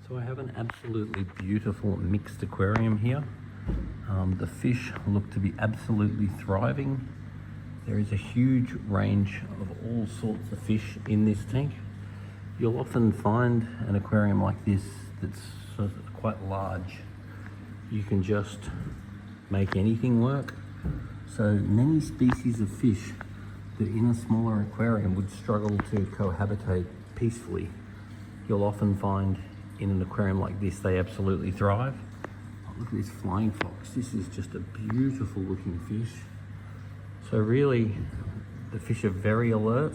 So I have an absolutely beautiful mixed aquarium here. The fish look to be absolutely thriving. There is a huge range of all sorts of fish in this tank. You'll often find an aquarium like this that's sort of quite large. You can just make anything work. So many species of fish that in a smaller aquarium would struggle to cohabitate peacefully, you'll often find in an aquarium like this, they absolutely thrive. Oh, look at this flying fox. This is just a beautiful looking fish. So really, the fish are very alert.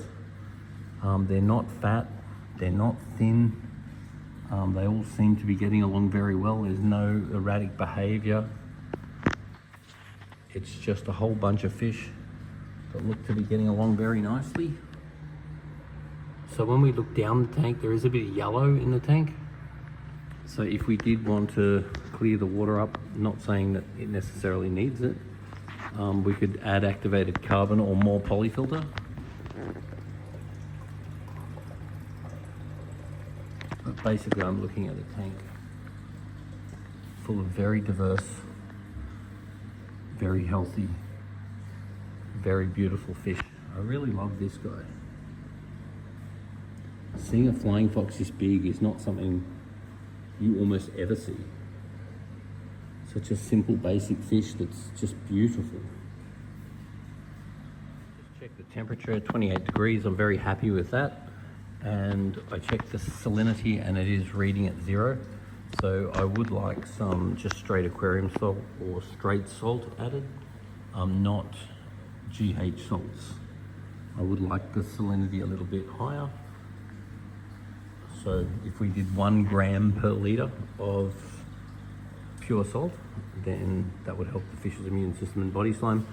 They're not fat, they're not thin. They all seem to be getting along very well. There's no erratic behavior. It's just a whole bunch of fish that look to be getting along very nicely. So when we look down the tank, there is a bit of yellow in the tank. So if we did want to clear the water up, not saying that it necessarily needs it, we could add activated carbon or more polyfilter. But basically I'm looking at a tank full of very diverse, very healthy, very beautiful fish. I really love this guy. Seeing a flying fox this big is not something you almost ever see. Such a simple, basic fish that's just beautiful. Just check the temperature at 28 degrees. I'm very happy with that. And I checked the salinity and it is reading at 0. So I would like some just straight aquarium salt or straight salt added, not GH salts. I would like the salinity a little bit higher. So if we did 1 gram per litre of pure salt, then that would help the fish's immune system and body slime.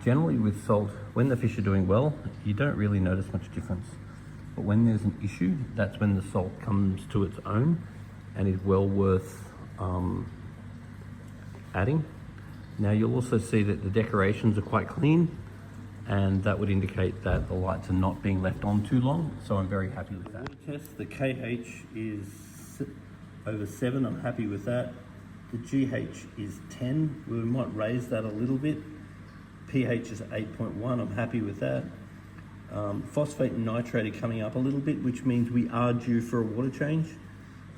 Generally with salt, when the fish are doing well, you don't really notice much difference. But when there's an issue, that's when the salt comes to its own and is well worth adding. Now you'll also see that the decorations are quite clean, and that would indicate that the lights are not being left on too long, so I'm very happy with that. Water test, the KH is over 7, I'm happy with that. The GH is 10, we might raise that a little bit. pH is 8.1, I'm happy with that. Phosphate and nitrate are coming up a little bit, which means we are due for a water change.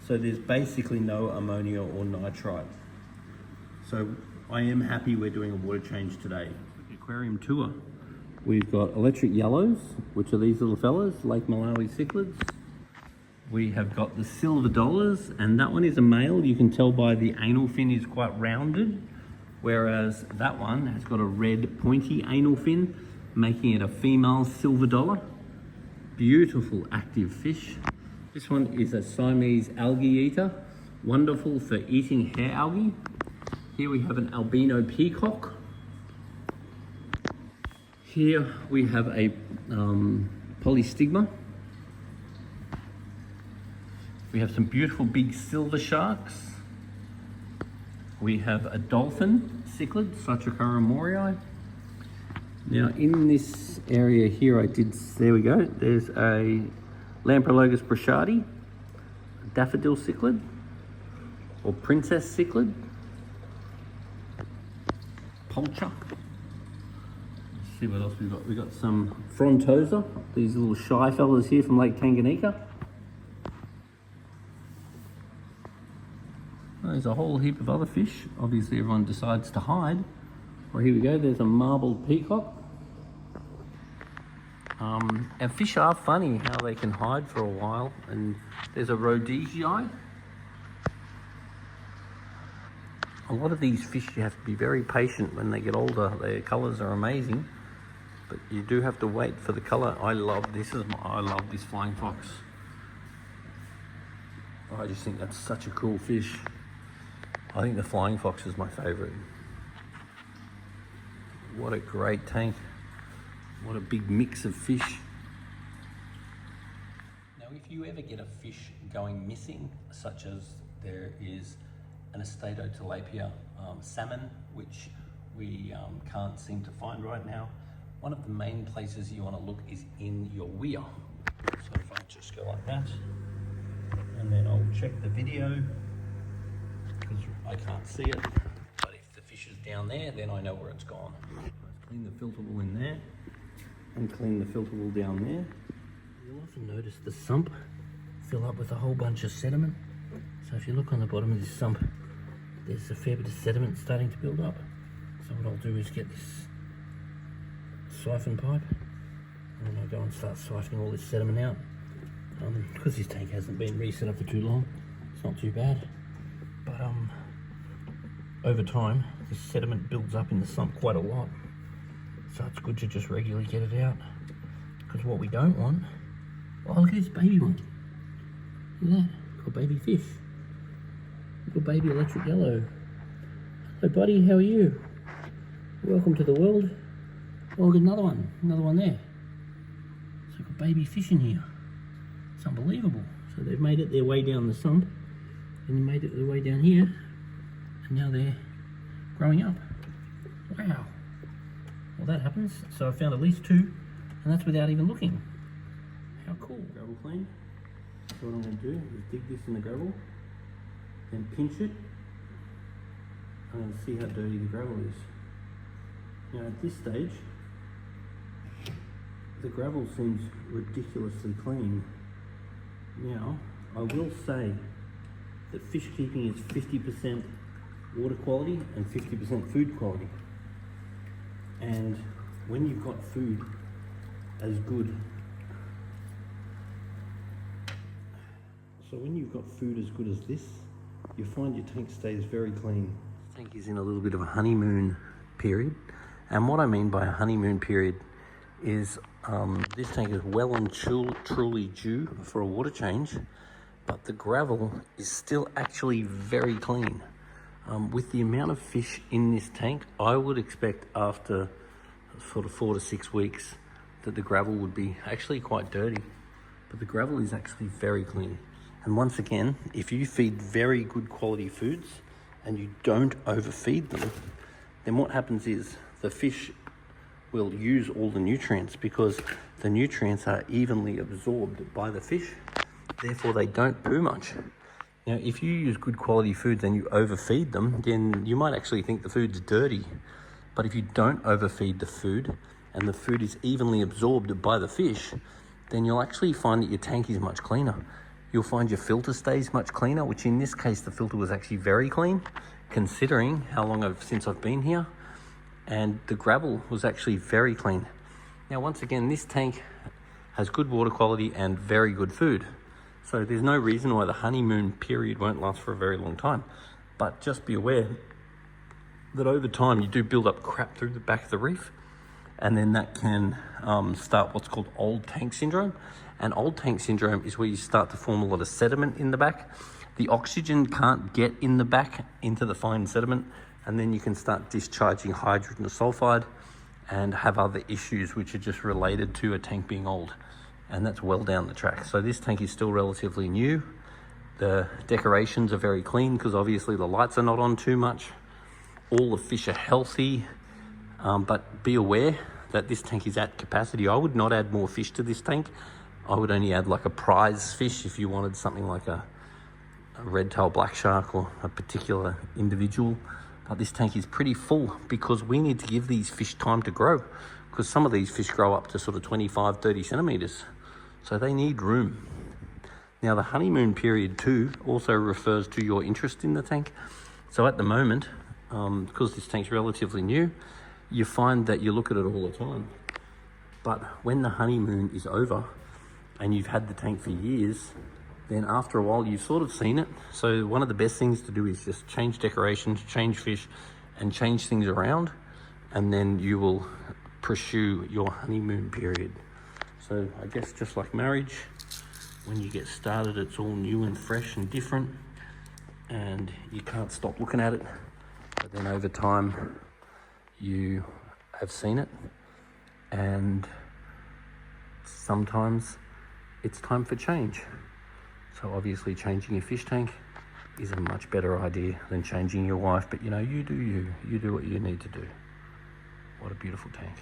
So there's basically no ammonia or nitrite. So I am happy we're doing a water change today. Aquarium tour. We've got electric yellows, which are these little fellas, Lake Malawi cichlids. We have got the silver dollars, and that one is a male. You can tell by the anal fin is quite rounded, whereas that one has got a red pointy anal fin, making it a female silver dollar. Beautiful active fish. This one is a Siamese algae eater, wonderful for eating hair algae. Here we have an albino peacock. Here we have a polystigma. We have some beautiful big silver sharks. We have a dolphin cichlid, Satricura morii. Now in this area here there we go, there's a Lamprologus brachadi, daffodil cichlid, or princess cichlid, Pulcher. Let's see what else we've got. We've got some Frontosa, these little shy fellas here from Lake Tanganyika. There's a whole heap of other fish. Obviously everyone decides to hide. Well, here we go, there's a marbled peacock. And fish are funny how they can hide for a while. And there's a rhodesii. A lot of these fish, you have to be very patient when they get older. Their colours are amazing, but you do have to wait for the colour. I love this flying fox. I just think that's such a cool fish. I think the flying fox is my favourite. What a great tank. What a big mix of fish. Now, if you ever get a fish going missing, such as there is an Estatotilapia salmon, which we can't seem to find right now, one of the main places you want to look is in your weir. So if I just go like that, and then I'll check the video because I can't see it. But if the fish is down there, then I know where it's gone. Let's clean the filter wall in there and clean the filter wall down there. You'll often notice the sump fill up with a whole bunch of sediment. So if you look on the bottom of this sump, there's a fair bit of sediment starting to build up. So what I'll do is get this siphon pipe, and then I'll go and start siphoning all this sediment out. Because this tank hasn't been reset up for too long, it's not too bad. But over time, this sediment builds up in the sump quite a lot. So it's good to just regularly get it out. Because what we don't want... Oh, look at this baby one. Look at that. Got baby fish. Little baby electric yellow. Hello buddy, how are you? Welcome to the world. Oh, we've got another one there. So we've got baby fish in here. It's unbelievable. So they've made it their way down the sump, and they made it their way down here, and now they're growing up. Wow. Well, that happens. So I found at least 2, and that's without even looking. How cool. Gravel clean. So what I'm going to do is dig this in the gravel, then pinch it. I'm going to see how dirty the gravel is. Now at this stage, the gravel seems ridiculously clean. Now, I will say that fish keeping is 50% water quality and 50% food quality. And when you've got food as good, as this, you find your tank stays very clean. This tank is in a little bit of a honeymoon period. And what I mean by a honeymoon period is this tank is well and truly due for a water change, but the gravel is still actually very clean. With the amount of fish in this tank, I would expect after sort of 4 to 6 weeks that the gravel would be actually quite dirty, but the gravel is actually very clean. And once again, if you feed very good quality foods and you don't overfeed them, then what happens is the fish will use all the nutrients because the nutrients are evenly absorbed by the fish, therefore they don't poo much. Now, if you use good quality foods and you overfeed them, then you might actually think the food's dirty. But if you don't overfeed the food and the food is evenly absorbed by the fish, then you'll actually find that your tank is much cleaner. You'll find your filter stays much cleaner, which in this case, the filter was actually very clean, considering how long since I've been here. And the gravel was actually very clean. Now, once again, this tank has good water quality and very good food. So there's no reason why the honeymoon period won't last for a very long time. But just be aware that over time you do build up crap through the back of the reef, and then that can start what's called old tank syndrome. And old tank syndrome is where you start to form a lot of sediment in the back. The oxygen can't get in the back into the fine sediment, and then you can start discharging hydrogen sulfide and have other issues which are just related to a tank being old. And that's well down the track. So this tank is still relatively new. The decorations are very clean because obviously the lights are not on too much. All the fish are healthy, but be aware that this tank is at capacity. I would not add more fish to this tank. I would only add like a prize fish if you wanted something like a red-tailed black shark or a particular individual. But this tank is pretty full because we need to give these fish time to grow, because some of these fish grow up to sort of 25, 30 centimeters. So they need room. Now the honeymoon period too also refers to your interest in the tank. So at the moment, because this tank's relatively new, you find that you look at it all the time. But when the honeymoon is over and you've had the tank for years, then after a while you've sort of seen it. So one of the best things to do is just change decorations, change fish, and change things around, and then you will pursue your honeymoon period. So I guess just like marriage, when you get started, it's all new and fresh and different, and you can't stop looking at it. But then over time, you have seen it, and sometimes it's time for change. So obviously changing your fish tank is a much better idea than changing your wife, but you know, you do what you need to do. What a beautiful tank.